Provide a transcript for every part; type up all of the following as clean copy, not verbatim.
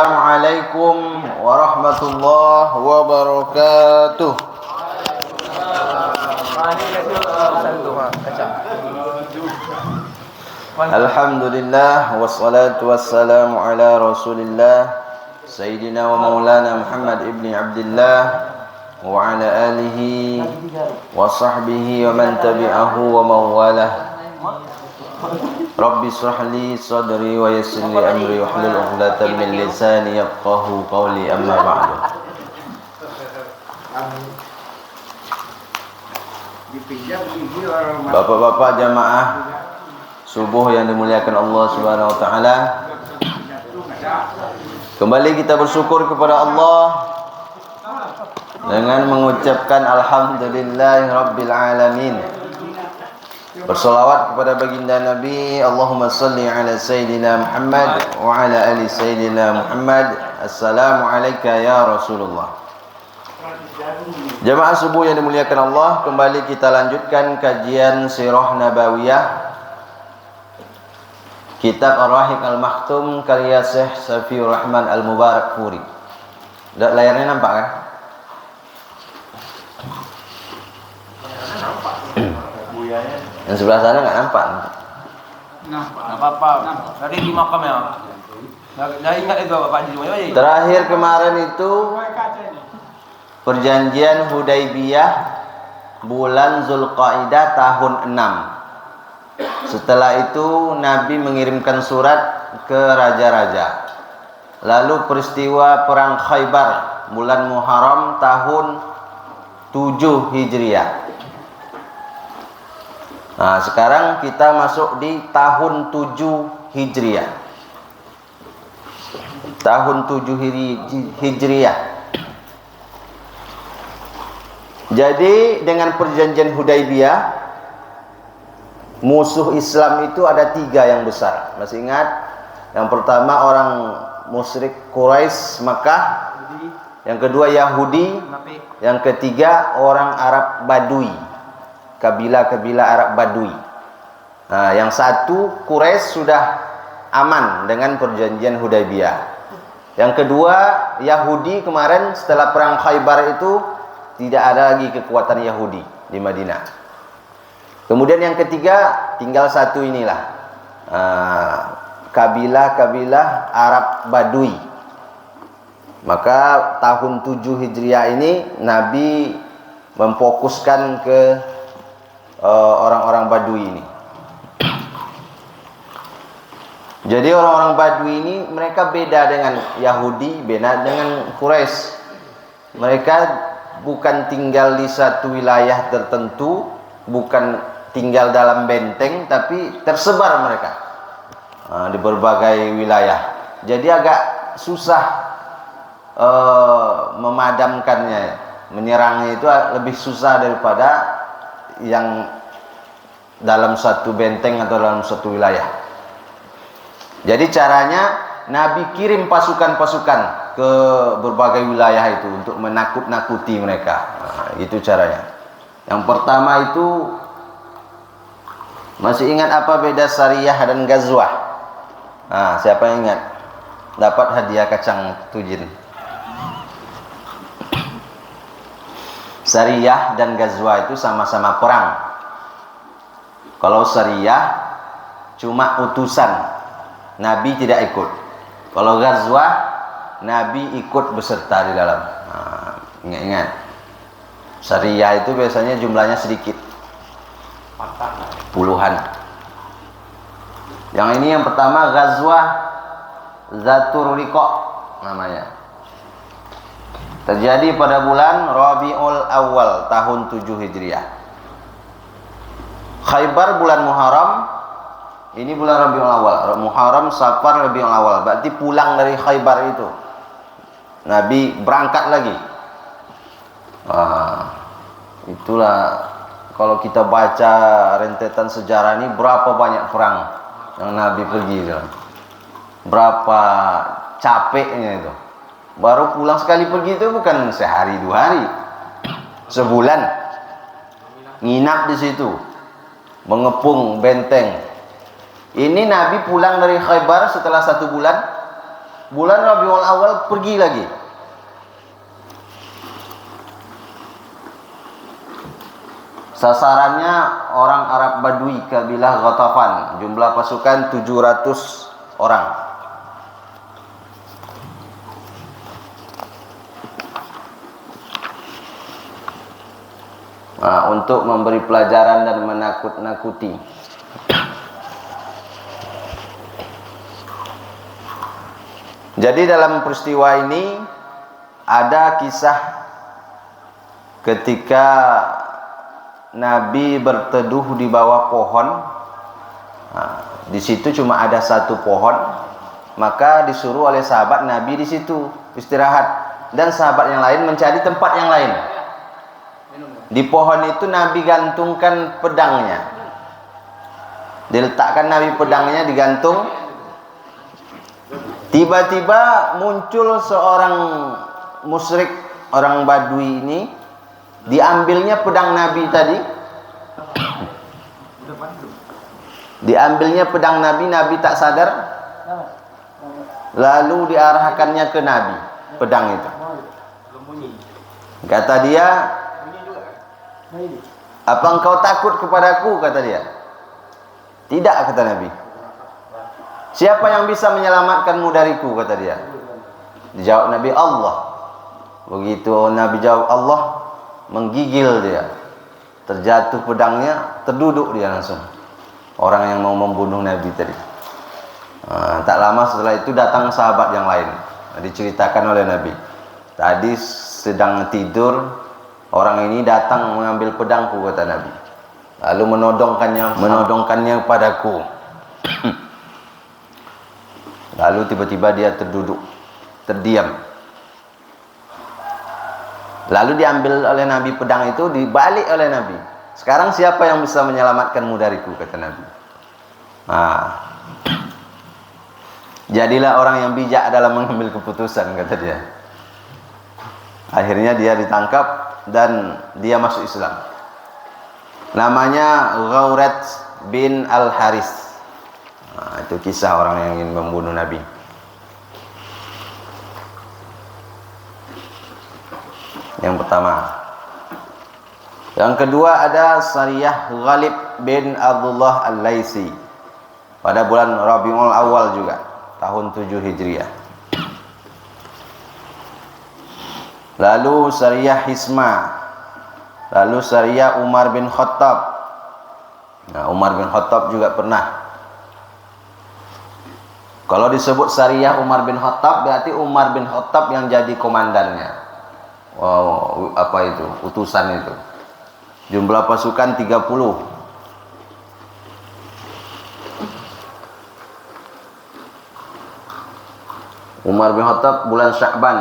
Assalamualaikum warahmatullahi wabarakatuh. Alhamdulillah wassalatu wassalamu ala Rasulillah Sayyidina wa maulana Muhammad ibni Abdillah wa ala alihi wa sahbihi wa man tabi'ahu wa mawalah. Rabbi shrah li sadri wa yassir li amri wa hlul 'uqdatam min lisani yafqahu qawli, amma ba'du. Bapak-bapak jamaah subuh yang dimuliakan Allah Subhanahu wa taala, kembali kita bersyukur kepada Allah dengan mengucapkan alhamdulillahirabbil alamin. Bersolawat kepada baginda Nabi, Allahumma salli ala Sayyidina Muhammad wa ala ali Sayyidina Muhammad. Assalamu alayka ya Rasulullah. Jamaah subuh yang dimuliakan Allah, kembali kita lanjutkan kajian Sirah Nabawiyah, Kitab Ar-Rahiq Al-Maktum karya Syekh Safiur Rahman Al-Mubarakfuri. Layarnya nampak kan? Yang sebelah sana nggak nampak. Nampak apa-apa. Tadi di makam ya. Dah ingat itu Bapak Haji. Terakhir kemarin itu perjanjian Hudaybiyah bulan Zulqaidah tahun 6. Setelah itu Nabi mengirimkan surat ke raja-raja. Lalu peristiwa perang Khaybar bulan Muharram tahun 7 Hijriah. Nah, sekarang kita masuk di tahun 7 Hijriah. Tahun 7 Hijriah. Jadi dengan perjanjian Hudaybiyah, musuh Islam itu ada 3 yang besar. Masih ingat? Yang pertama orang musyrik Quraisy Makkah, yang kedua Yahudi, yang ketiga orang Arab Badui, kabilah-kabilah Arab Badui. Nah, yang satu Quraisy sudah aman dengan perjanjian Hudaybiyah. Yang kedua Yahudi, kemarin setelah perang Khaybar itu tidak ada lagi kekuatan Yahudi di Madinah. Kemudian yang ketiga tinggal satu inilah, kabilah-kabilah Arab Badui. Maka tahun 7 Hijriah ini Nabi memfokuskan ke orang-orang Badui ini. Jadi orang-orang Badui ini mereka beda dengan Yahudi, beda dengan Quraisy. Mereka bukan tinggal di satu wilayah tertentu, bukan tinggal dalam benteng, tapi tersebar mereka di berbagai wilayah. Jadi agak susah memadamkannya, menyerangnya itu lebih susah daripada yang dalam satu benteng atau dalam satu wilayah. Jadi caranya Nabi kirim pasukan-pasukan ke berbagai wilayah itu untuk menakut-nakuti mereka. Nah, itu caranya. Yang pertama itu, masih ingat apa beda Sariyah dan Ghazwah? Nah, siapa yang ingat? Dapat hadiah kacang tujin. Sariyah dan Ghazwah itu sama-sama perang. Kalau Sariyah cuma utusan, Nabi tidak ikut. Kalau Ghazwah, Nabi ikut beserta di dalam. Nah, ingat-ingat. Sariyah itu biasanya jumlahnya sedikit, puluhan. Yang ini yang pertama Ghazwah Zatur Riqa namanya. Terjadi pada bulan Rabiul Awal tahun 7 Hijriah. Khaybar bulan Muharram, ini bulan Rabiul Awal. Muharram, Safar, Rabiul Awal. Berarti pulang dari Khaybar itu Nabi berangkat lagi. Itulah kalau kita baca rentetan sejarah ini, berapa banyak perang yang Nabi pergi itu. Berapa capeknya itu. Baru pulang sekali pergi itu bukan sehari 2 hari, sebulan nginap di situ, mengepung benteng. Ini Nabi pulang dari Khaybar setelah 1 bulan, bulan Rabiul Awal pergi lagi. Sasarannya orang Arab Badui kabilah Ghatafan, jumlah pasukan 700 orang. Untuk memberi pelajaran dan menakut-nakuti. Jadi dalam peristiwa ini ada kisah ketika Nabi berteduh di bawah pohon. Di situ cuma ada satu pohon, maka disuruh oleh sahabat Nabi di situ istirahat, dan sahabat yang lain mencari tempat yang lain. Di pohon itu Nabi gantungkan pedangnya. Diletakkan Nabi pedangnya digantung. Tiba-tiba muncul seorang musyrik, orang Badui ini, diambilnya pedang Nabi tadi. Diambilnya pedang Nabi, Nabi tak sadar. Lalu diarahkannya ke Nabi pedang itu. Kata dia, "Apa engkau takut kepadaku?" kata dia. "Tidak," kata Nabi. "Siapa yang bisa menyelamatkanmu dariku?" kata dia. Dijawab Nabi, "Allah." Begitu Nabi jawab Allah, menggigil dia. Terjatuh pedangnya, terduduk dia langsung. Orang yang mau membunuh Nabi tadi. Tak lama setelah itu datang sahabat yang lain. Diceritakan oleh Nabi, "Tadi sedang tidur, orang ini datang mengambil pedangku," kata Nabi. Lalu menodongkannya padaku. Lalu tiba-tiba dia terduduk, terdiam. Lalu diambil oleh Nabi pedang itu, dibalik oleh Nabi. "Sekarang siapa yang bisa menyelamatkanmu dariku?" kata Nabi. Jadilah orang yang bijak dalam mengambil keputusan, kata dia. Akhirnya dia ditangkap dan dia masuk Islam. Namanya Ghaurat bin Al-Haris. Itu kisah orang yang ingin membunuh Nabi. Yang pertama. Yang kedua ada Sariyah Ghalib bin Abdullah Al-Laisi pada bulan Rabiul Awal juga, tahun 7 Hijriah. Lalu Sariyah Hisma. Lalu Sariyah Umar bin Khattab. Umar bin Khattab juga pernah. Kalau disebut Sariyah Umar bin Khattab, berarti Umar bin Khattab yang jadi komandannya. Utusan itu. Jumlah pasukan 30. Umar bin Khattab bulan Sya'ban.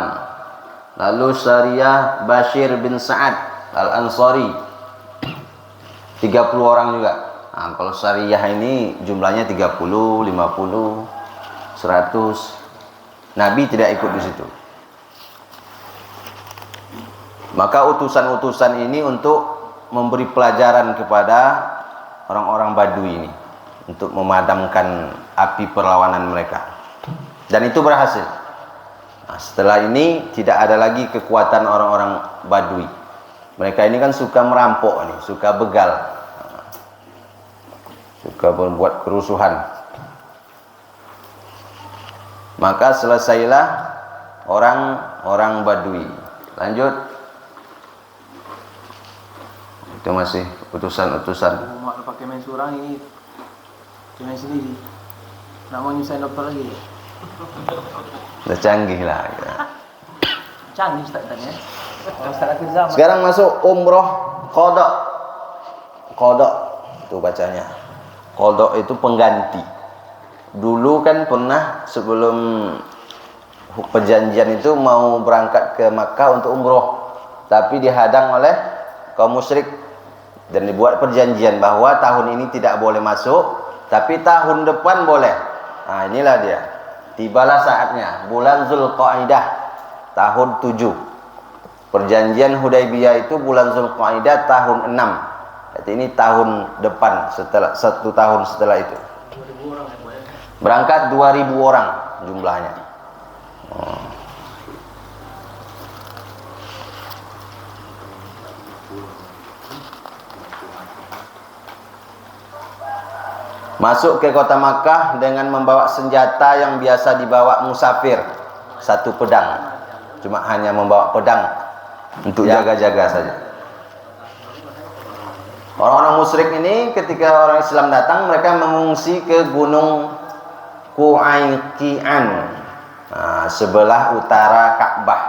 Lalu Sariyah Bashir bin Sa'ad Al-Ansari, 30 orang juga. Kalau Sariyah ini jumlahnya 30, 50, 100. Nabi tidak ikut di situ. Maka utusan-utusan ini untuk memberi pelajaran kepada orang-orang Badui ini, untuk memadamkan api perlawanan mereka. Dan itu berhasil. Setelah ini tidak ada lagi kekuatan orang-orang Badui. Mereka ini kan suka merampok nih, suka begal, suka membuat kerusuhan. Maka selesailah orang-orang Badui. Lanjut. Itu masih utusan-utusan. Mau pakai main surang ini, main sendiri. Nak mau nyusahin dokter lagi. Udah canggih lah. Canggih Ustaz-Ustaznya. Sekarang masuk umroh qada. Qada itu bacanya. Qada itu pengganti. Dulu kan pernah sebelum perjanjian itu mau berangkat ke Makkah untuk umroh, tapi dihadang oleh kaum musyrik dan dibuat perjanjian bahwa tahun ini tidak boleh masuk, tapi tahun depan boleh. Inilah dia. Tibalah saatnya, bulan Zulqa'dah tahun 7. Perjanjian Hudaybiyah itu bulan Zulqa'dah tahun 6. Jadi ini tahun depan, setelah 1 tahun setelah itu. Berangkat 2000 orang jumlahnya. Masuk ke kota Makkah dengan membawa senjata yang biasa dibawa musafir, satu pedang. Cuma hanya membawa pedang untuk jaga-jaga saja. Orang-orang musyrik ini ketika orang Islam datang, mereka mengungsi ke gunung Qu'ayqi'an, sebelah utara Ka'bah.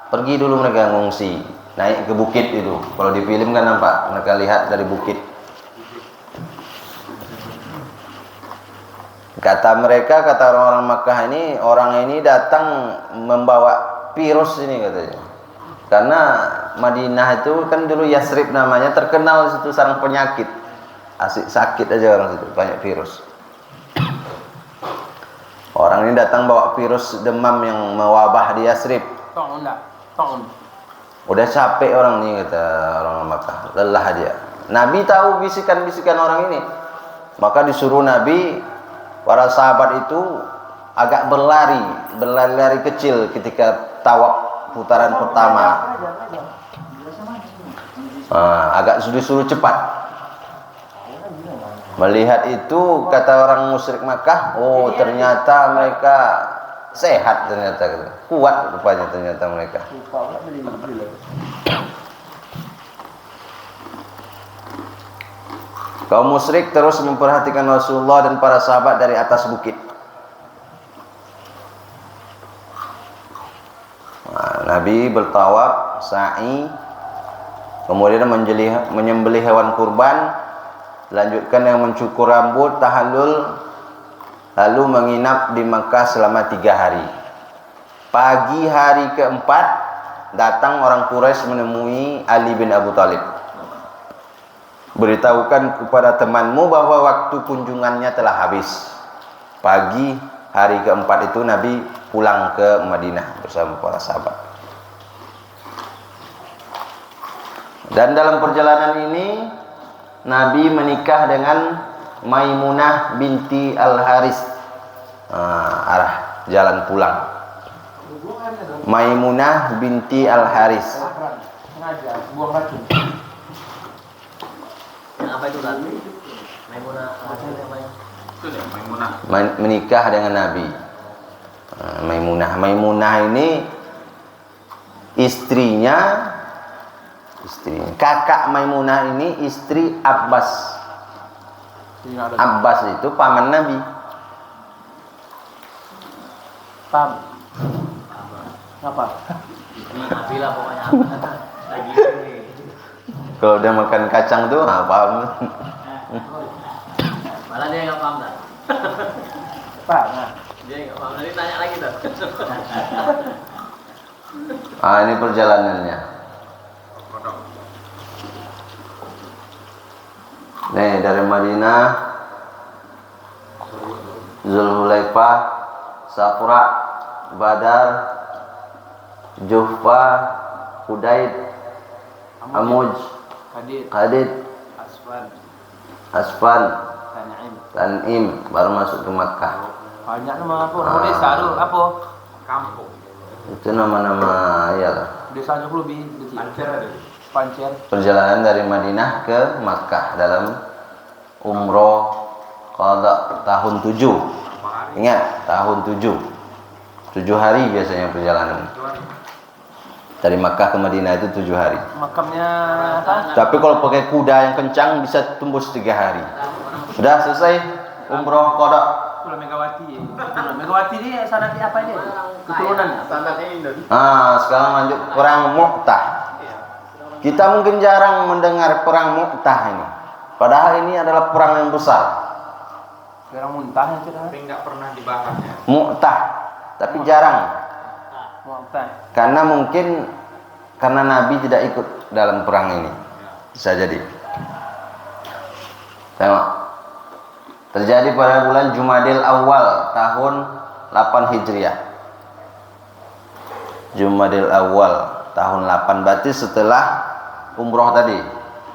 Pergi dulu mereka mengungsi, naik ke bukit itu. Kalau di film kan nampak, mereka lihat dari bukit. Kata mereka, kata orang-orang Makkah ini, orang ini datang membawa virus ini katanya. Karena Madinah itu kan dulu Yasrib namanya, terkenal situ sarang penyakit. Asik sakit aja orang situ, banyak virus. Orang ini datang bawa virus demam yang mewabah di Yasrib. Udah capek orang ini, kata orang Makkah, lelah dia. Nabi tahu bisikan-bisikan orang ini, maka disuruh Nabi, para sahabat itu agak berlari kecil ketika tawaf putaran pertama. Agak disuruh cepat. Melihat itu kata orang musyrik Makkah, oh ternyata mereka sehat, ternyata kuat rupanya ternyata mereka. Kaum musyrik terus memperhatikan Rasulullah dan para sahabat dari atas bukit. Nabi bertawaf, sa'i, kemudian menyembelih hewan kurban, lanjutkan yang mencukur rambut, tahallul, lalu menginap di Makkah selama 3 hari. Pagi hari keempat, datang orang Quraisy menemui Ali bin Abi Thalib. Beritahukan kepada temanmu bahwa waktu kunjungannya telah habis. Pagi hari keempat itu Nabi pulang ke Madinah bersama para sahabat. Dan dalam perjalanan ini Nabi menikah dengan Maimunah binti Al-Haris. Arah jalan pulang. Maimunah binti Al-Haris. Apa itu kan? Maimunah. Menikah dengan Nabi. Maimunah ini istrinya, kakak Maimunah ini istri Abbas. Abbas itu paman Nabi. Paham? Apa? Ini Nabi lah pokoknya. Lagi ini. Kalau dia makan kacang tuh, paham. Malah dia nggak paham dah. Paham? Nah. Dia nggak paham. Nanti tanya lagi dah. Ini perjalanannya. Nih dari Madinah, Zulhulaifah, Safra, Badar, Juhfa, Hudaid, Amuj, Qadid, Asfan, Tan'im, baru masuk ke Makkah. Banyak nama apa? Nama desa tu apa? Kampung. Itu nama-nama ya. Desanya pun lebih kecil. Pancer. Perjalanan dari Madinah ke Makkah dalam umroh qada tahun 7. Ingat, tahun 7. 7 hari biasanya perjalanan. Dari Makkah ke Madinah itu 7 hari. Makamnya apa? Tapi kalau pakai kuda yang kencang bisa tembus 3 hari. Sudah selesai umroh qada. Pulau Megawati. Megawati ni sanad apa dia? Keturunan. Sanadnya Indo. Sekarang lanjut perang Mu'tah. Kita mungkin jarang mendengar perang Mu'tah ini. Padahal ini adalah perang yang besar. Perang Muntah itu dah. Tapi nggak pernah dibahas ya. Mu'tah, tapi jarang. Muntah. Karena mungkin karena Nabi tidak ikut dalam perang ini. Bisa jadi. Tengok. Terjadi pada bulan Jumadil Awal tahun 8 Hijriah. Jumadil Awal tahun 8 berarti setelah umroh tadi.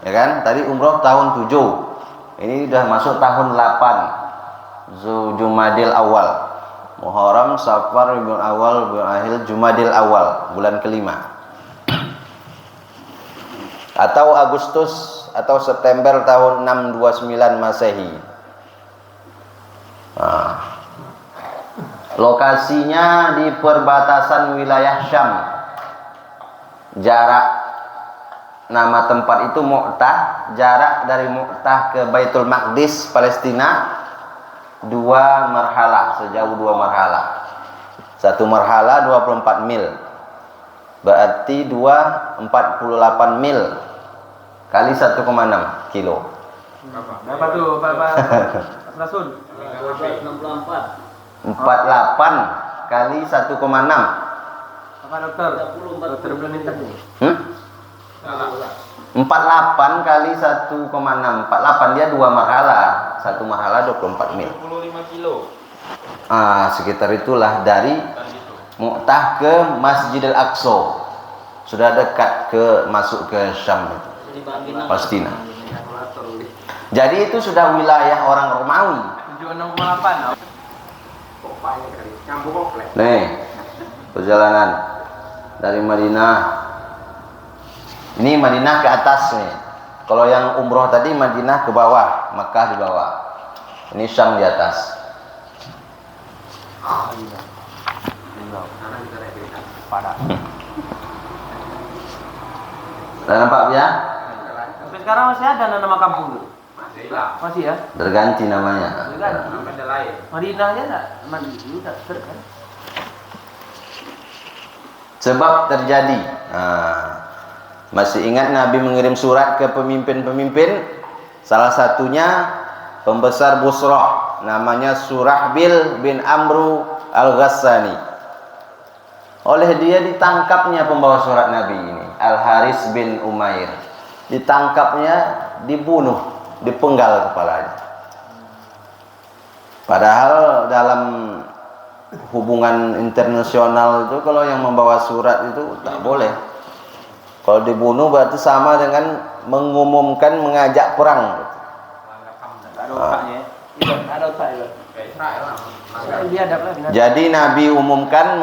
Ya kan? Tadi umroh tahun 7. Ini sudah masuk tahun 8. Jumadil Awal. Muharram, Safar, Rabiul Awal, Rabiul Akhir, Jumadil Awal, bulan kelima. Atau Agustus atau September tahun 629 Masehi. Nah, lokasinya di perbatasan wilayah Syam. Jarak nama tempat itu Mu'tah, jarak dari Mu'tah ke Baitul Maqdis Palestina 2 marhalah, sejauh 2 marhalah. Satu marhalah 24 mil. Berarti 48 mil kali 1,6 kilo. Berapa tuh, Pak Rasul? 64. 48 kali 1,6. Apa dokter? Dokter belum minta nih. 48 kali 1,6. 48 dia 2 marhalah. 1 marhalah 24 mil. 25 kilo. Sekitar itulah dari Mu'tah ke Masjidil Aqsa. Sudah dekat ke masuk ke Syam itu. Palestina. Jadi itu sudah wilayah orang Romawi. 76,8. Nih, perjalanan dari Madinah. Ini Madinah ke atas nih. Kalau yang umroh tadi Madinah ke bawah, Makkah di bawah. Ini Syam di atas. Udah nampak ya? Sampai sekarang masih ada nama kampung tuh? Masih ya? Terganti namanya. Madinah aja enggak? Madinah kan? Sebab terjadi. Masih ingat Nabi mengirim surat ke pemimpin-pemimpin. Salah satunya pembesar Busrah, namanya Surahbil bin Amru Al-Ghassani. Oleh dia ditangkapnya pembawa surat Nabi ini, Al-Haris bin Umair. Ditangkapnya, dibunuh, dipenggal kepalanya. Padahal dalam hubungan internasional itu kalau yang membawa surat itu tak boleh. Kalau dibunuh berarti sama dengan mengumumkan mengajak perang. Ada otaknya. Iya, ada otaknya. Jadi Nabi umumkan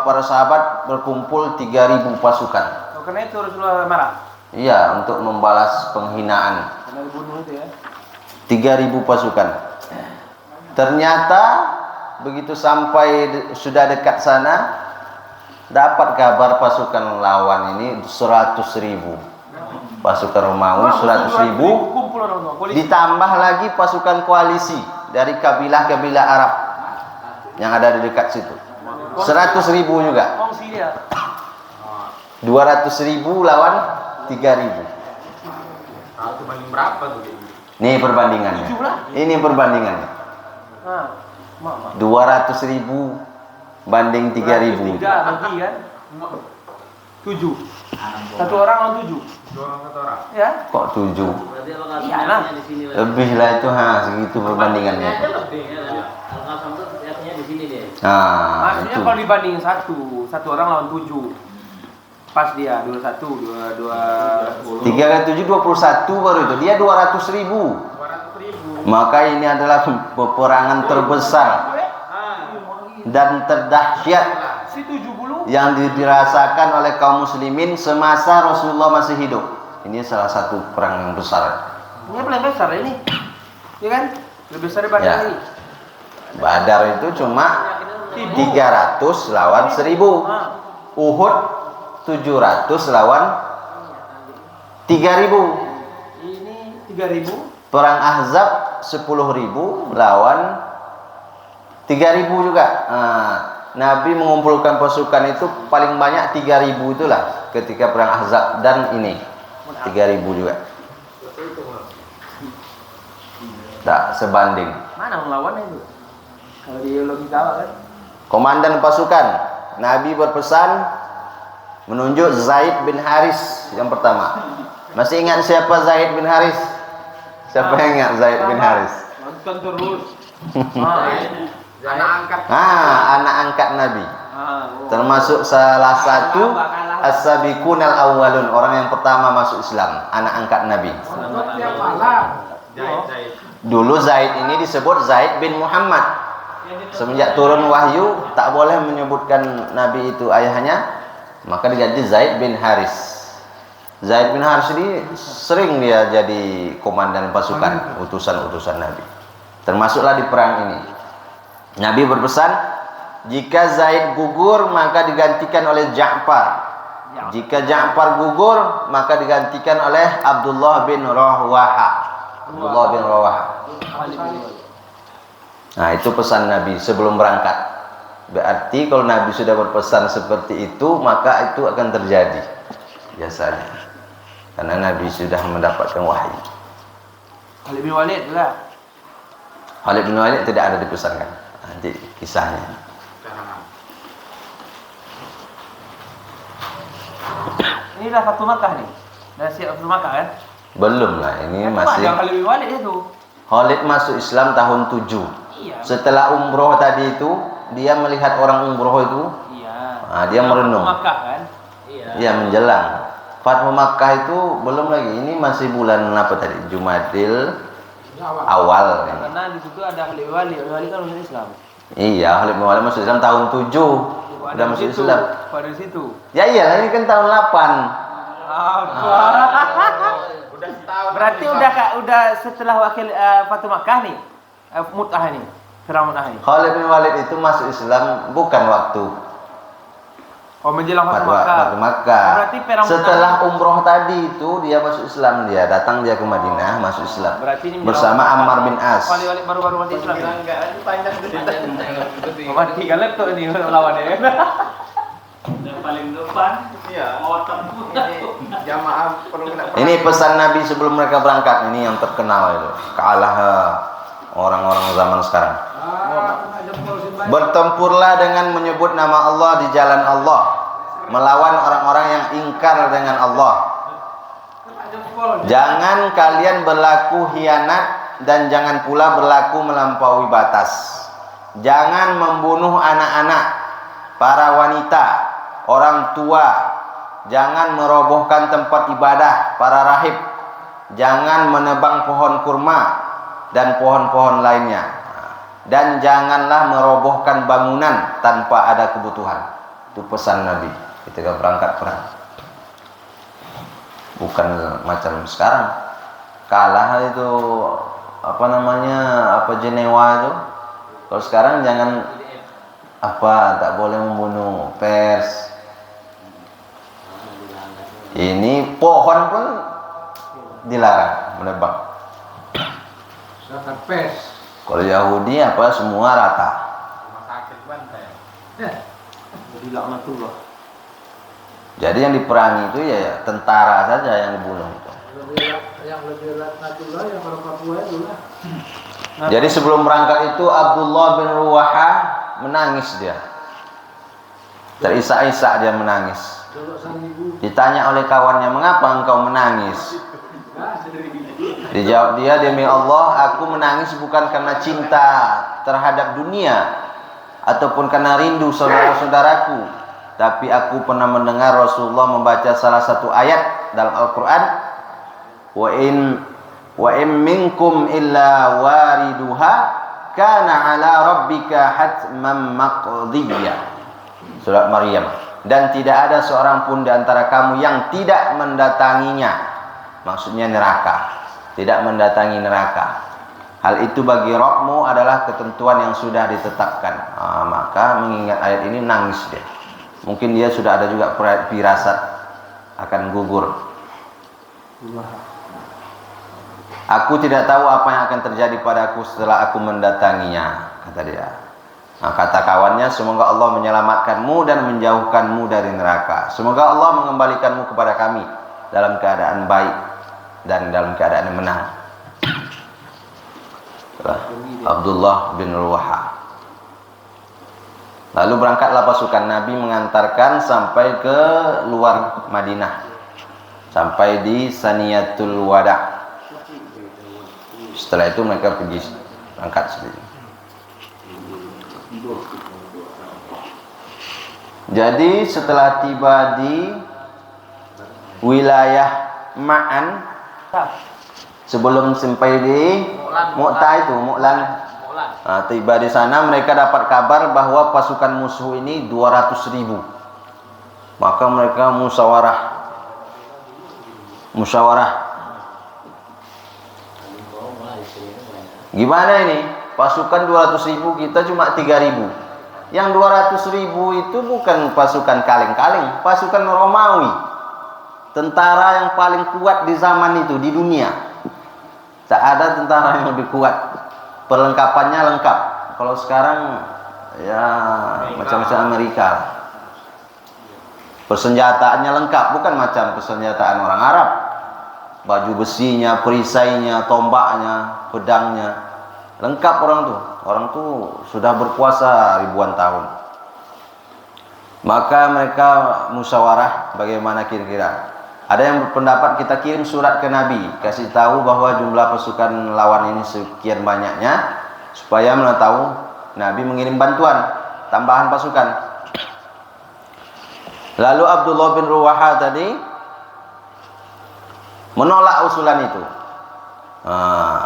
para sahabat berkumpul 3.000 pasukan. Karena itu Rasulullah marah. Iya, untuk membalas penghinaan. Karena dibunuh itu ya. 3.000 pasukan. Ternyata begitu sampai sudah dekat sana, dapat kabar pasukan lawan ini 100.000. Pasukan Romawi 100.000. Ditambah lagi pasukan koalisi dari kabilah-kabilah Arab yang ada di dekat situ. 100.000 juga. 200.000 lawan 3.000. Berapa tuh? Nih perbandingannya. Ini perbandingannya. 200.000 banding 3.000. 3 bagi kan? 7. Satu orang lawan 7. Ya? Kok 7? Iya lah. Lebih lah itu, segitu perbandingannya. Maksudnya Itu. kalau dibanding satu orang lawan 7. Pas dia 21, 2 3 kali 7 21 baru itu. Dia 200.000. Maka ini adalah peperangan terbesar dan terdahsyat yang dirasakan oleh kaum muslimin semasa Rasulullah masih hidup. Ini salah satu perang yang besar. Ini paling besar ini. Ya kan? Lebih besar daripada ini. Badar itu cuma 300 lawan 1.000. Uhud 700 lawan 3.000. Ini 3.000. Perang Ahzab 10.000 lawan 3.000 juga. Nabi mengumpulkan pasukan itu paling banyak 3.000 itulah ketika perang Ahzab, dan ini 3.000 juga. Tak sebanding. Mana melawannya itu? Kalau di logika kan? Komandan pasukan, Nabi berpesan menunjuk Zaid bin Haris yang pertama. Masih ingat siapa Zaid bin Haris? Siapa yang ingat Zaid bin Haris? Nonton terus. Anak angkat Nabi. Termasuk salah satu as-sabiqun al-awwalun, orang yang pertama masuk Islam, anak angkat Nabi. Dulu Zaid ini disebut Zaid bin Muhammad. semenjak turun wahyu tak boleh menyebutkan Nabi itu ayahnya, maka diganti Zaid bin Haris. Zaid bin Haris ini sering dia jadi komandan pasukan, utusan-utusan Nabi. Termasuklah di perang ini. Nabi berpesan, jika Zaid gugur maka digantikan oleh Ja'far. Jika Ja'far gugur maka digantikan oleh Abdullah bin Rawaha. Abdullah bin Rawaha. Nah, itu pesan Nabi sebelum berangkat. Berarti kalau Nabi sudah berpesan seperti itu, maka itu akan terjadi biasanya. Karena Nabi sudah mendapatkan wahyu. Khalid bin Walid juga. Khalid bin Walid tidak ada dipesankan. Nanti kisahnya. Ini dah Fatu Makkah nih. Dah siap Fatu Makkah kan? Belum lah, ini masih. Yang Khalid bin Walid itu. Khalid masuk Islam tahun 7. Iya. Setelah umroh tadi itu, dia melihat orang umroh itu. Iya. Nah, dia merenung. Fatu Makkah kan? Iya, menjelang. Fathu Makkah itu belum lagi. Ini masih bulan apa tadi? Jumadil awal. Karena di situ ada Khalid bin Walid. Khalid bin Walid kan masuk Islam. Iya, Khalid bin Walid masuk Islam tahun 7. Udah masuk Islam. Pada situ. Ya iya, ini kan tahun 8. Udah setahun. Berarti udah setelah wakil Fatu Makkah nih. Mut'ah ini. Perang Mut'ah ini. Khalid bin Walid itu masuk Islam bukan waktu Oh, menjelang Fatu Fathu Makkah. Berarti perang setelah umroh tadi itu dia masuk Islam, dia datang dia ke Madinah masuk Islam. Berarti ini bersama Ammar bin As. Khalid baru-baru masuk Islam. Enggak, ini panjang cerita. Mati kan laptop ini lawannya. Yang paling depan, iya. Otak Jamaah Ini pesan Nabi sebelum mereka berangkat, ini yang terkenal itu. Kalah orang-orang zaman sekarang. Bertempurlah dengan menyebut nama Allah di jalan Allah, melawan orang-orang yang ingkar dengan Allah. Jangan kalian berlaku khianat dan jangan pula berlaku melampaui batas. Jangan membunuh anak-anak, para wanita, orang tua. Jangan merobohkan tempat ibadah para rahib. Jangan menebang pohon kurma dan pohon-pohon lainnya. Dan janganlah merobohkan bangunan tanpa ada kebutuhan. Itu pesan Nabi ketika berangkat perang. Bukan macam sekarang. Kalah itu apa namanya? Apa Jenewa itu. Kalau sekarang jangan tak boleh membunuh pers. Ini pohon pun dilarang menebang. Zakat pers. Kalau Yahudi semua rata. Rumah sakit bantai. Jadi laknatullah. Jadi yang diperangi itu ya tentara saja yang dibunuh itu. Yang lebih laknatullah yang orang Papua itu lah. Jadi sebelum berangkat itu Abdullah bin Rawaha menangis dia. Terisak-isak dia menangis. Ditanya oleh kawannya, "Mengapa engkau menangis?" Dijawab dia, "Demi Allah, aku menangis bukan karena cinta terhadap dunia ataupun karena rindu saudara-saudaraku, tapi aku pernah mendengar Rasulullah membaca salah satu ayat dalam Al-Qur'an, wa in minkum illa wariduha kana ala rabbika hatman maqdiyya." Surat Maryam. Dan tidak ada seorang pun di antara kamu yang tidak mendatanginya. Maksudnya neraka. Tidak mendatangi neraka. Hal itu bagi Rabbmu adalah ketentuan yang sudah ditetapkan. Maka mengingat ayat ini nangis dia. Mungkin dia sudah ada juga firasat akan gugur. Aku tidak tahu apa yang akan terjadi padaku setelah aku mendatanginya, kata dia. Nah, kata kawannya, semoga Allah menyelamatkanmu dan menjauhkanmu dari neraka. Semoga Allah mengembalikanmu kepada kami dalam keadaan baik dan dalam keadaan menang. Abdullah bin Rawaha. Lalu berangkatlah pasukan Nabi mengantarkan sampai ke luar Madinah, sampai di Saniyatul Wada. Setelah itu mereka pergi berangkat sendiri. Jadi setelah tiba di wilayah Ma'an, sebelum sampai di Mu'lan, Nah, tiba di sana mereka dapat kabar bahwa pasukan musuh ini 200.000. Maka mereka musyawarah. Gimana ini? Pasukan 200.000, kita cuma 3.000. Yang 200.000 itu bukan pasukan kaleng-kaleng, pasukan Romawi. Tentara yang paling kuat di zaman itu di dunia. Tak ada tentara yang lebih kuat. Perlengkapannya lengkap. Kalau sekarang ya macam-macam Amerika. Persenjataannya lengkap, bukan macam persenjataan orang Arab. Baju besinya, perisainya, tombaknya, pedangnya, lengkap orang tuh. Orang tuh sudah berkuasa ribuan tahun. Maka mereka musyawarah bagaimana kira-kira. Ada yang berpendapat kita kirim surat ke Nabi, kasih tahu bahwa jumlah pasukan lawan ini sekian banyaknya, supaya mana tahu Nabi mengirim bantuan, tambahan pasukan. Lalu Abdullah bin Ruwaha tadi menolak usulan itu.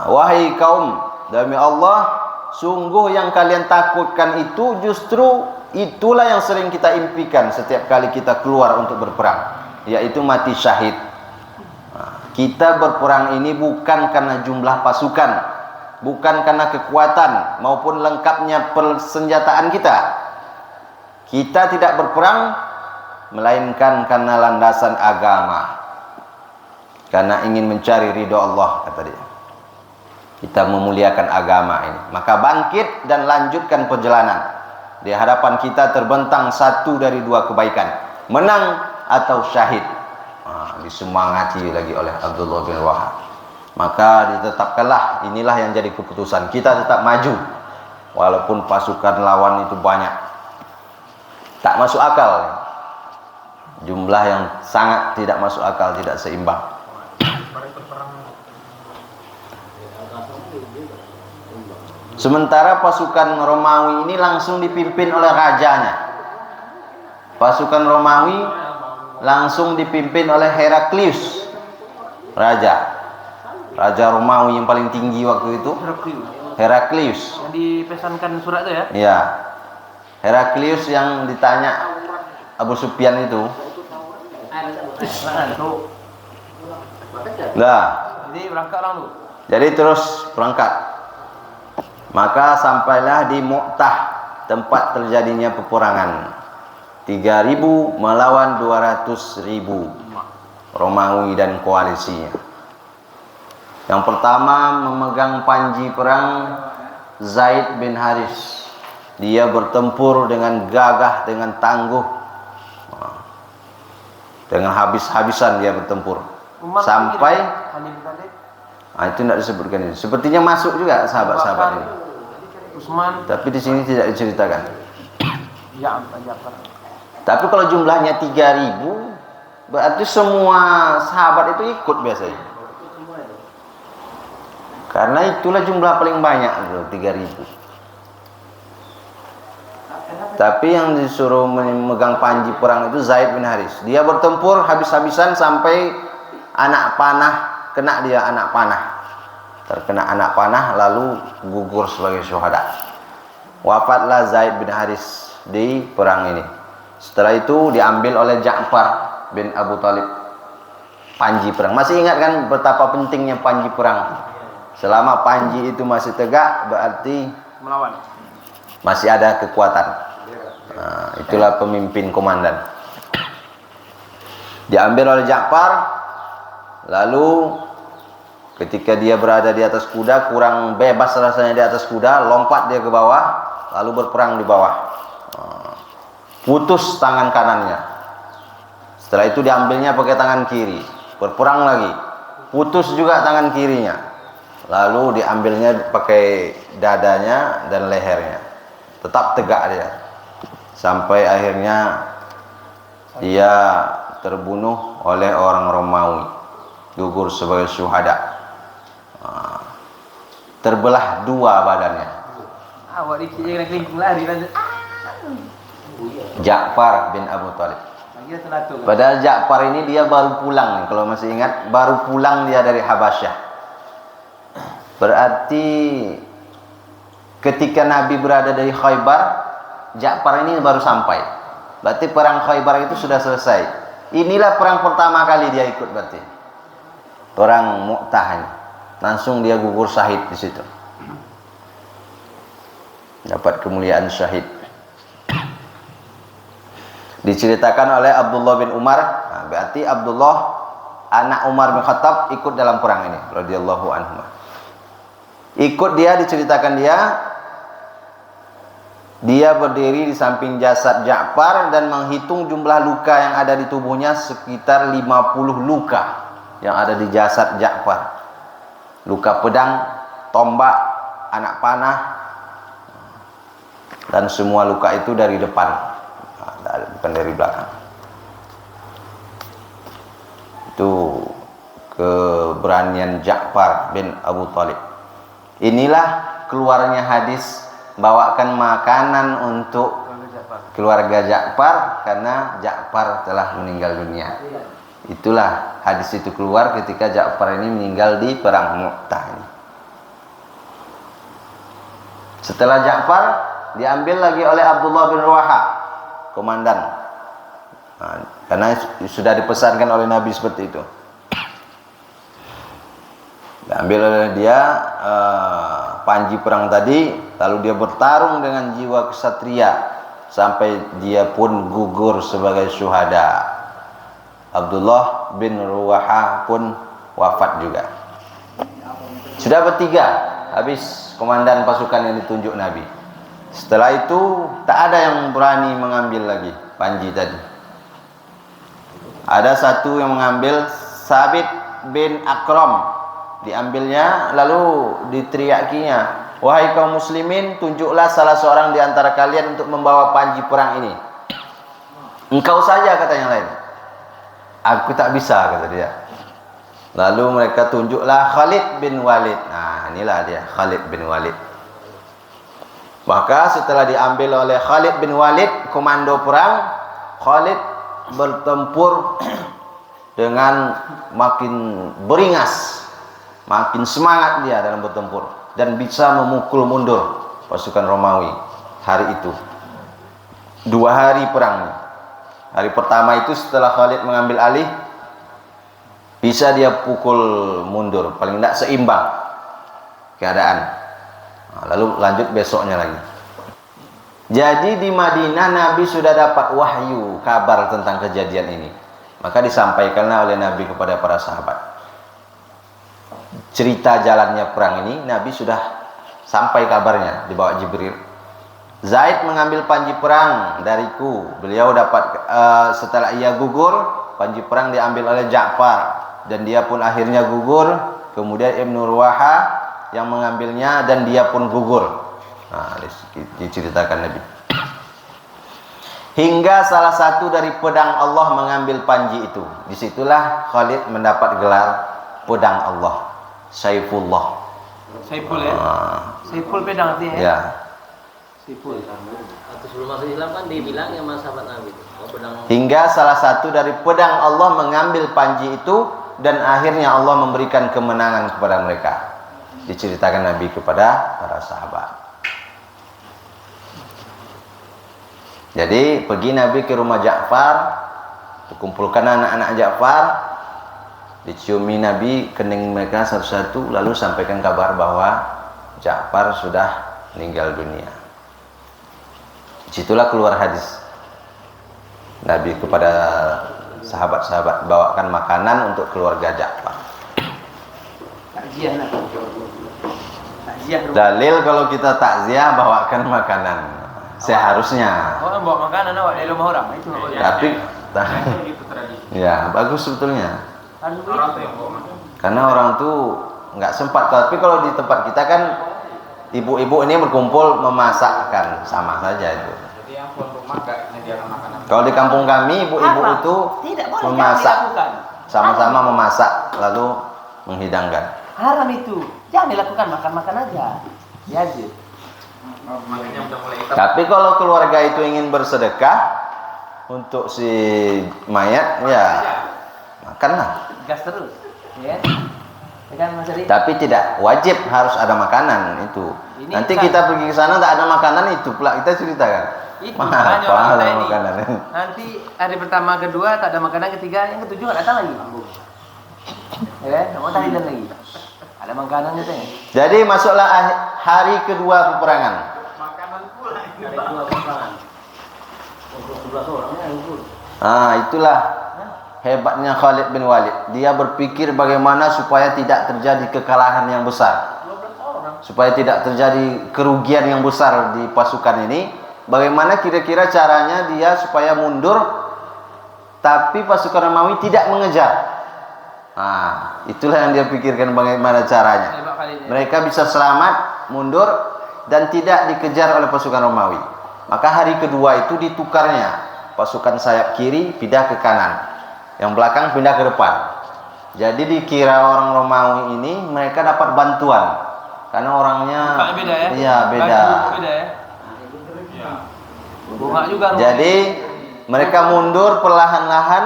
Wahai kaum, demi Allah, sungguh yang kalian takutkan itu justru itulah yang sering kita impikan setiap kali kita keluar untuk berperang, yaitu mati syahid. Kita berperang ini bukan karena jumlah pasukan, bukan karena kekuatan maupun lengkapnya persenjataan kita. Kita tidak berperang melainkan karena landasan agama, karena ingin mencari ridho Allah, kata dia. Kita memuliakan agama ini. Maka bangkit dan lanjutkan perjalanan. Di hadapan kita terbentang satu dari dua kebaikan, menang atau syahid. Disemangati lagi oleh Abdullah bin Wahab. Maka ditetapkanlah, inilah yang jadi keputusan. Kita tetap maju walaupun pasukan lawan itu banyak. Tak masuk akal. Jumlah yang sangat tidak masuk akal, tidak seimbang. Sementara pasukan Romawi ini langsung dipimpin oleh rajanya. Pasukan Romawi langsung dipimpin oleh Heraklius, raja Romawi yang paling tinggi waktu itu. Heraklius. Yang dipesankan surat itu ya? Iya. Heraklius yang ditanya Abu Sufyan itu. Nah, jadi berangkat orang tu. Jadi terus berangkat. Maka sampailah di Mu'tah, tempat terjadinya peperangan. 3.000 melawan 200.000 Romawi dan koalisinya. Yang pertama memegang panji perang Zaid bin Haris. Dia bertempur dengan gagah, dengan tangguh, dengan habis-habisan dia bertempur. Sampai itu tidak disebutkan ini. Sepertinya masuk juga sahabat-sahabat ini. Utsman. Tapi di sini tidak diceritakan. Ya, Tapi kalau jumlahnya 3.000, berarti semua sahabat itu ikut biasanya. Karena itulah jumlah paling banyak, 3.000. Tapi yang disuruh memegang panji perang itu Zaid bin Haris. Dia bertempur habis-habisan sampai anak panah kena dia, anak panah. Terkena anak panah lalu gugur sebagai syuhada. Wafatlah Zaid bin Haris di perang ini. Setelah itu diambil oleh Ja'far bin Abu Talib panji perang. Masih ingat kan betapa pentingnya panji perang? Selama panji itu masih tegak, berarti melawan. Masih ada kekuatan. Nah, itulah pemimpin komandan. Diambil oleh Ja'far, lalu ketika dia berada di atas kuda, kurang bebas rasanya di atas kuda, lompat dia ke bawah, lalu berperang di bawah. Putus tangan kanannya. Setelah itu diambilnya pakai tangan kiri, berperang lagi, putus juga tangan kirinya, lalu diambilnya pakai dadanya dan lehernya. Tetap tegak dia sampai akhirnya dia terbunuh oleh orang Romawi, gugur sebagai syuhada. Terbelah dua badannya. Awak dikit je kena kelingking lari kan. Ja'far bin Abu Talib. Padahal Ja'far ini dia baru pulang, kalau masih ingat, baru pulang dia dari Habasyah. Berarti ketika Nabi berada dari Khaybar, Ja'far ini baru sampai. Berarti perang Khaybar itu sudah selesai. Inilah perang pertama kali dia ikut berarti. Perang Mu'tah ini. Langsung dia gugur syahid di situ. Dapat kemuliaan syahid. Diceritakan oleh Abdullah bin Umar. Nah, berarti Abdullah anak Umar bin Khattab ikut dalam perang ini radhiyallahu anhu. Ikut dia, diceritakan dia berdiri di samping jasad Ja'far dan menghitung jumlah luka yang ada di tubuhnya, sekitar 50 luka yang ada di jasad Ja'far. Luka pedang, tombak, anak panah, dan semua luka itu dari depan, bukan dari belakang. Itu keberanian Ja'far bin Abu Thalib. Inilah keluarnya hadis bawakan makanan untuk keluarga Ja'far karena Ja'far telah meninggal dunia. Itulah hadis itu keluar ketika Ja'far ini meninggal di perang Mu'tah ini. Setelah Ja'far diambil lagi oleh Abdullah bin Ruwaha, komandan. Nah, karena sudah dipesankan oleh Nabi seperti itu. Diambil oleh dia panji perang tadi, lalu dia bertarung dengan jiwa kesatria sampai dia pun gugur sebagai syuhada. Abdullah bin Ruwaha pun wafat juga. Sudah bertiga habis komandan pasukan yang ditunjuk Nabi. Setelah itu tak ada yang berani mengambil lagi panji tadi. Ada satu yang mengambil, Sabit bin Akram. Diambilnya lalu diteriakinya, "Wahai kaum muslimin, tunjuklah salah seorang di antara kalian untuk membawa panji perang ini." "Engkau saja," kata yang lain. "Aku tak bisa," kata dia. Lalu mereka tunjuklah Khalid bin Walid. Nah, inilah dia Khalid bin Walid. Maka setelah diambil oleh Khalid bin Walid, komando perang, Khalid bertempur dengan makin beringas, makin semangat dia dalam bertempur dan bisa memukul mundur pasukan Romawi hari itu. 2 hari perang. Hari pertama itu setelah Khalid mengambil alih, bisa dia pukul mundur, paling tidak seimbang keadaan. Nah, lalu lanjut besoknya lagi. Jadi di Madinah Nabi sudah dapat wahyu kabar tentang kejadian ini. Maka disampaikanlah oleh Nabi kepada para sahabat. Cerita jalannya perang ini Nabi sudah sampai kabarnya dibawa Jibril. Zaid mengambil panji perang dariku. Beliau dapat setelah ia gugur, panji perang diambil oleh Ja'far dan dia pun akhirnya gugur. Kemudian Ibnu Ruwaha yang mengambilnya dan dia pun gugur. Nah, diceritakan Nabi. Hingga salah satu dari pedang Allah mengambil panji itu. Disitulah Khalid mendapat gelar pedang Allah, Saifullah. Saiful ya? Saiful pedang artinya ya? Ya. Saiful. Atau sebelum masuk Islam kan dibilang yang sahabat Nabi itu. Pedang. Hingga salah satu dari pedang Allah mengambil panji itu dan akhirnya Allah memberikan kemenangan kepada mereka. Diceritakan Nabi kepada para sahabat. Jadi pergi Nabi ke rumah Ja'far, dikumpulkan anak-anak Ja'far, diciumi Nabi kening mereka satu-satu, lalu sampaikan kabar bahwa Ja'far sudah meninggal dunia. Disitulah keluar hadis Nabi kepada sahabat-sahabat, bawakan makanan untuk keluarga Ja'far. Takziah lah. Takziah. Dalil kalau kita takziah bawakan makanan seharusnya. Orang bawa makanan awak dari rumah orang itu nggak boleh. Tapi Itu tradisi. ya bagus sebetulnya. Harus begitu. Karena orang tuh nggak sempat. Tapi kalau di tempat kita kan ibu-ibu ini berkumpul memasakkan, sama saja itu. Jadi yang tuan rumah gak menyediakan makanan. Kalau di kampung kami ibu-ibu Apa? itu Tidak boleh memasak, jangan dilakukan. sama-sama memasak lalu menghidangkan. Haram itu. Jangan dilakukan, makan-makan aja. Ya aja. Makanya udah mulai hitam. Tapi kalau keluarga itu ingin bersedekah untuk si mayat, ya makanlah. Gas terus. Ya. Ya kan Mas Adi? Tapi tidak wajib harus ada makanan itu. Ini Nanti kan- kita pergi ke sana tak ada makanan itu pula kita ceritakan. Itu Mana makanya apa orang kita ada ini. makanan? Nanti hari pertama, kedua tak ada makanan, ketiga, yang ketujuh nggak datang lagi. Ya kan? Nggak mau tahlilan lagi. Ada makanan gitu ya. Jadi masuklah hari kedua peperangan. Ada dua peperangan. Untuk 11 orang ya ngumpul. Itulah hebatnya Khalid bin Walid. Dia berpikir bagaimana supaya tidak terjadi kekalahan yang besar. Supaya tidak terjadi kerugian yang besar di pasukan ini. Bagaimana kira-kira caranya dia supaya mundur tapi pasukan Romawi tidak mengejar. Itulah yang dia pikirkan bagaimana caranya. Hebat Khalid ya. Mereka bisa selamat mundur dan tidak dikejar oleh pasukan Romawi. Maka hari kedua itu ditukarnya. Pasukan sayap kiri pindah ke kanan, yang belakang pindah ke depan. Jadi dikira orang Romawi ini mereka dapat bantuan karena orangnya Mukanya beda ya? Iya, beda. Baju beda ya? Bunga juga. Jadi mereka mundur perlahan-lahan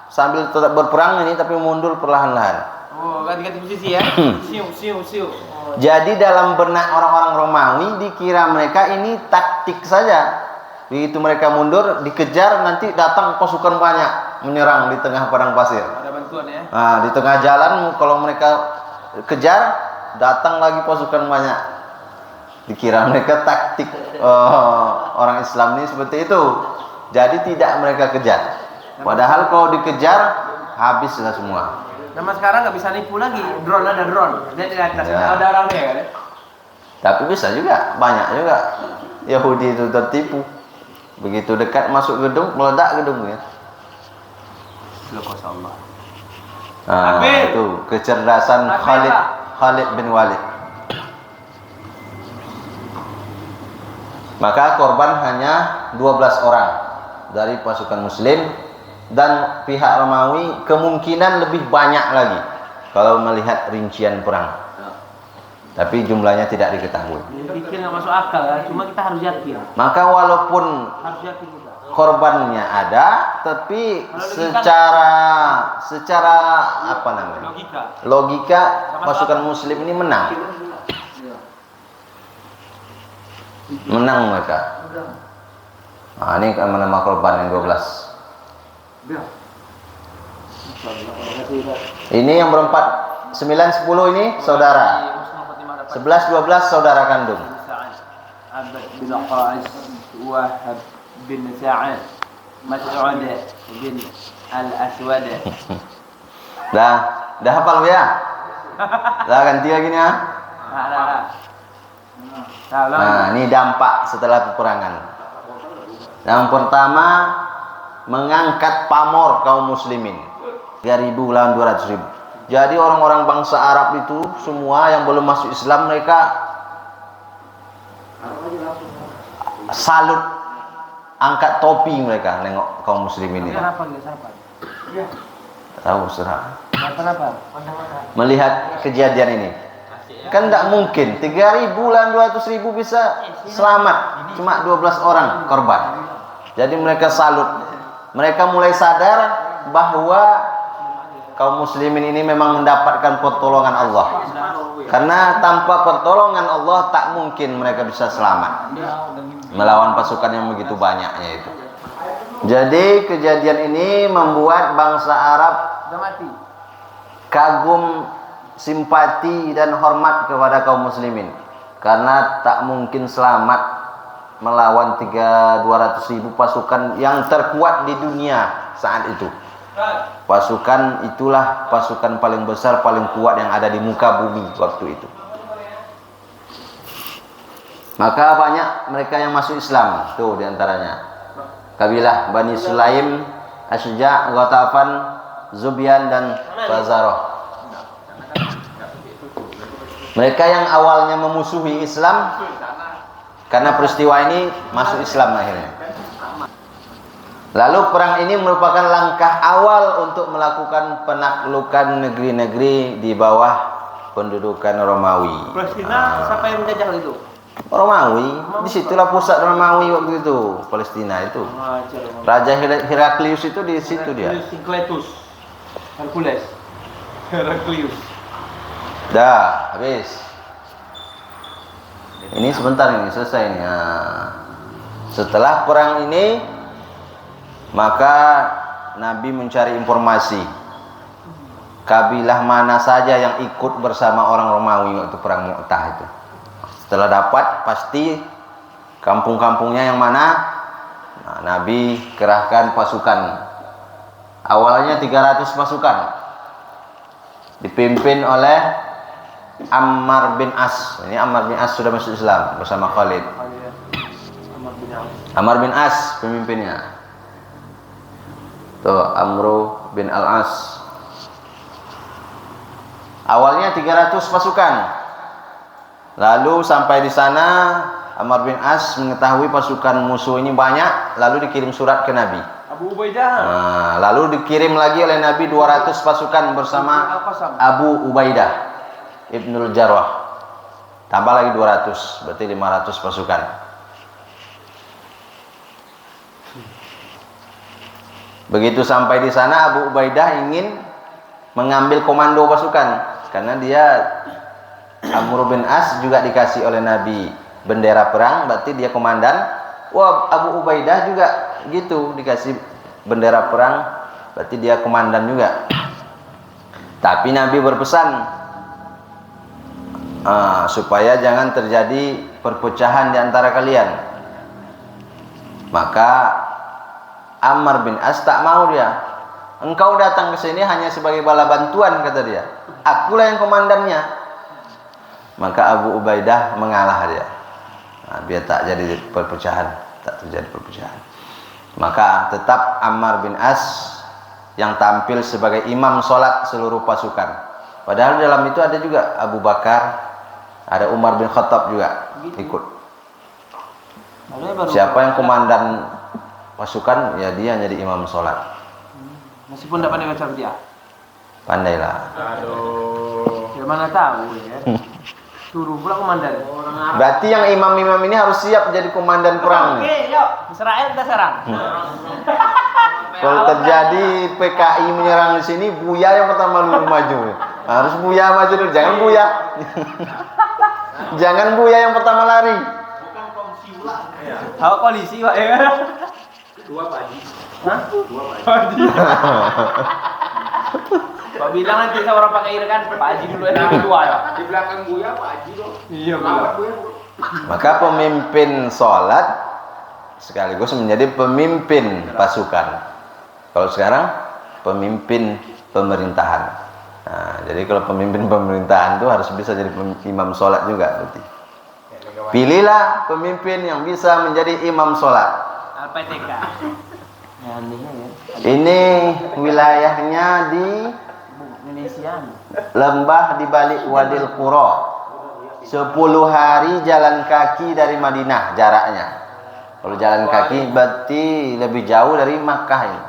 sambil tetap berperang ini, tapi mundur perlahan-lahan. Oh, ganti-ganti posisi ya? Siu. Oh. Jadi dalam benak orang-orang Romawi dikira mereka ini taktik saja. Begitu mereka mundur, dikejar, nanti datang pasukan banyak menyerang di tengah padang pasir. Ada bantuan ya? Di tengah jalan kalau mereka kejar, datang lagi pasukan banyak. Dikira mereka taktik orang Islam ini seperti itu. Jadi tidak mereka kejar. Padahal kalau dikejar, habislah semua. Zaman sekarang nggak bisa nipu lagi. Drone ada drone. Lihat di atas. Ya. Ada orangnya kan? Tapi bisa juga, banyak juga Yahudi itu tertipu. Begitu dekat masuk gedung, meledak gedungnya. Lepas Allah. Itu kecerdasan Khalid bin Walid. Maka korban hanya 12 orang dari pasukan muslim, dan pihak Romawi kemungkinan lebih banyak lagi kalau melihat rincian perang. Tapi jumlahnya tidak diketahui. Pikir nggak masuk akal ya, cuma kita harus yakin. Maka walaupun Harus yakin kita. korbannya ada, tapi secara apa namanya? Logika pasukan muslim ini menang. Menang mereka. Ini nama korban yang 12. Ini yang berempat 9, 10 ini saudara. 11, 12 saudara kandung. Abad bin Qais, Wahab bin Sa'ad, Mas'ud bin Al-Aswad. Dah hafal ya? Dah ganti lagi nih ya. Ini dampak setelah peperangan. Yang pertama, mengangkat pamor kaum muslimin. 3.000 lawan 200.000. Jadi orang-orang bangsa Arab itu semua yang belum masuk Islam, mereka salut, angkat topi mereka nengok kaum muslimin ini. Kenapa nggak sabar? Tahu serah. Kenapa? Melihat kejadian ini, kan tidak mungkin 3.000 lawan 200.000 bisa selamat, cuma 12 orang korban. Jadi mereka salut. Mereka mulai sadar bahwa kaum muslimin ini memang mendapatkan pertolongan Allah. Karena tanpa pertolongan Allah tak mungkin mereka bisa selamat melawan pasukan yang begitu banyaknya itu. Jadi kejadian ini membuat bangsa Arab kagum, simpati dan hormat kepada kaum muslimin, karena tak mungkin selamat melawan 200.000 pasukan yang terkuat di dunia saat itu. Pasukan itulah pasukan paling besar, paling kuat yang ada di muka bumi waktu itu. Maka banyak mereka yang masuk Islam. Tuh diantaranya kabilah Bani Sulaim, Asyja', Ghatafan, Zubyan dan Fazaroh. Mereka yang awalnya memusuhi Islam, karena peristiwa ini masuk Islam akhirnya. Lalu perang ini merupakan langkah awal untuk melakukan penaklukan negeri-negeri di bawah pendudukan Romawi. Palestina siapa yang menjajah itu? Romawi, disitulah pusat Romawi waktu itu, Palestina itu. Raja Heraklius itu di situ dia. Hercules. Dah, habis. Ini sebentar ini selesai ini. Setelah perang ini maka Nabi mencari informasi kabilah mana saja yang ikut bersama orang Romawi waktu perang Mu'tah itu. Setelah dapat pasti kampung-kampungnya yang mana, nah, Nabi kerahkan pasukan. Awalnya 300 pasukan dipimpin oleh Ammar bin As. Ini Ammar bin As sudah masuk Islam bersama Khalid. Ammar bin As pemimpinnya. Tuh Amru bin Al-As. Awalnya 300 pasukan. Lalu sampai di sana Ammar bin As mengetahui pasukan musuh ini banyak, lalu dikirim surat ke Nabi. Abu Ubaidah. Nah, lalu dikirim lagi oleh Nabi 200 pasukan bersama Abu Ubaidah Ibnul Jarrah. Tambah lagi 200, berarti 500 pasukan. Begitu sampai di sana, Abu Ubaidah ingin mengambil komando pasukan karena dia Amr bin As juga dikasih oleh Nabi bendera perang, berarti dia komandan. Wah, Abu Ubaidah juga gitu dikasih bendera perang, berarti dia komandan juga. Tapi Nabi berpesan supaya jangan terjadi perpecahan di antara kalian. Maka Ammar bin As tak mau dia. Engkau datang ke sini hanya sebagai bala bantuan, kata dia. Akulah yang komandannya. Maka Abu Ubaidah mengalah dia. Nah, biar tak jadi perpecahan, tak terjadi perpecahan. Maka tetap Ammar bin As yang tampil sebagai imam sholat seluruh pasukan. Padahal dalam itu ada juga Abu Bakar, ada Umar bin Khattab juga ikut. Siapa yang komandan pasukan, ya dia jadi imam sholat. Meskipun tidak pandai baca dia. Pandailah. Aduh. Ya mana tahu ya. Suruh pula komandan. Berarti yang imam-imam ini harus siap jadi komandan perang. Oke, yuk. Israel kita serang. Kalau terjadi PKI menyerang di sini, Buya yang pertama dulu maju. Harus Buya maju dulu, jangan Buya. Jangan Buya yang pertama lari. Bukan kongsi ulang. Tahu koalisi, Pak ya. Dua Pak Haji. Hah? Dua Pak Haji. Pak bilang nanti sama orang pakai kan, Pak Haji dulu yang kedua ya. Di belakang Buya Pak Haji dong. Iya, Lawan Buya. Maka pemimpin sholat sekaligus menjadi pemimpin pasukan. Kalau sekarang pemimpin pemerintahan. Nah, jadi kalau pemimpin pemerintahan itu harus bisa jadi imam sholat juga berarti. Pilihlah pemimpin yang bisa menjadi imam sholat. LPTK. Ya, anehnya ya. Ini wilayahnya di Indonesia. lembah di balik Wadil Qura. 10 hari jalan kaki dari Madinah jaraknya. Kalau jalan kaki berarti lebih jauh dari Makkah ini.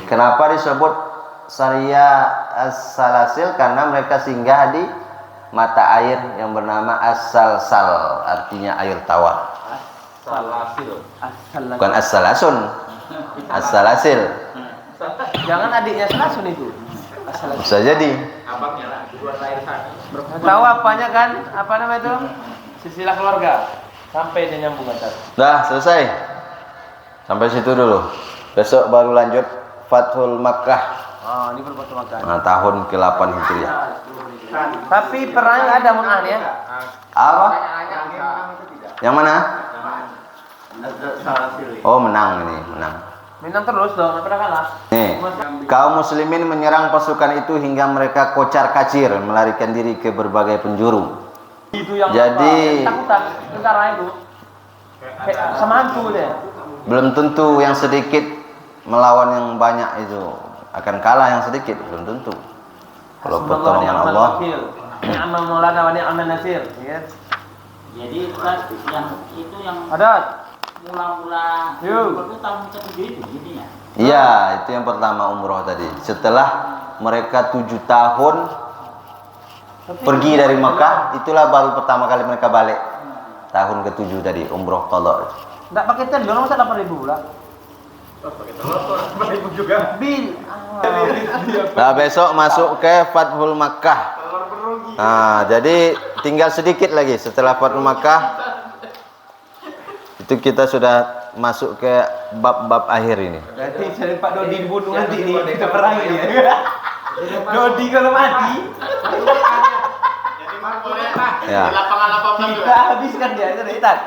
Kenapa disebut Syariah As-Salasil? Karena mereka singgah di mata air yang bernama As-Salsal, artinya air tawar. Salasil. Bukan As-Salasun, As-Salasil. Jangan adiknya Salasun itu. Bisa jadi. Abangnya lah, di luar air sana. Tahu apanya kan? Apa namanya itu? Silsilah keluarga. Sampai dia nyambung atas. Dah, selesai. Sampai situ dulu. Besok baru lanjut Fathul Makkah. Oh, ini berbuat makan. Nah, tahun ke-8 Hijriah. Tapi perang ada Mu'an ya. Apa? Yang mana? Oh, menang ini, menang. Minang terus dong, nggak pernah kalah. Nih, kaum muslimin menyerang pasukan itu hingga mereka kocar-kacir, melarikan diri ke berbagai penjuru. Itu yang Jadi takutan tentara itu. Kayak sama hantu deh. belum tentu yang sedikit melawan yang banyak itu akan kalah yang sedikit, belum tentu. Kalau pertolongan Allah. Ni'mal maulana wa ni'mal nasir, ya. Jadi Ustaz, yang itu yang Ada. mula-mula Yuk. itu tahun ke-7 itu jadinya. Iya, itu yang pertama umroh tadi. Setelah mereka 7 tahun pergi dari Mekah, itulah baru pertama kali mereka balik. Tahun ke-7 tadi, umroh qadha. Enggak pakai telur, masa 8.000 pula? Pakai telur tuh, 8.000 juga. Bil, Nah, besok masuk ke Fathul Makkah. Nah, jadi tinggal sedikit lagi setelah Fathul Makkah. Itu kita sudah masuk ke bab-bab akhir ini. Nanti cari Pak Dodi dibunuh nanti nih, kita perang ini. Dodi kalau mati, Ya. kita habiskan dia itu hitam.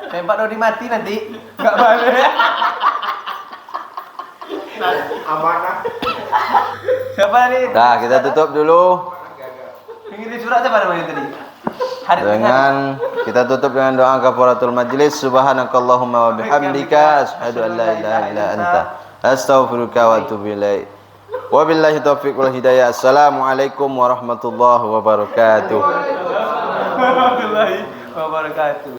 Sampai Pak Dodi mati nanti enggak balik. Amanah. Siapa nih? Nah, kita tutup dulu Pengirim surat apa namanya tadi? Hari dengan kita tutup dengan doa kafaratul majlis. Subhanakallahumma wa bihamdika asyhadu an la ilaha illa anta astaghfiruka wa atubu ilaik. Wabillahi taufiq wal hidayah. Assalamualaikum warahmatullahi wabarakatuh. warahmatullahi wabarakatuh.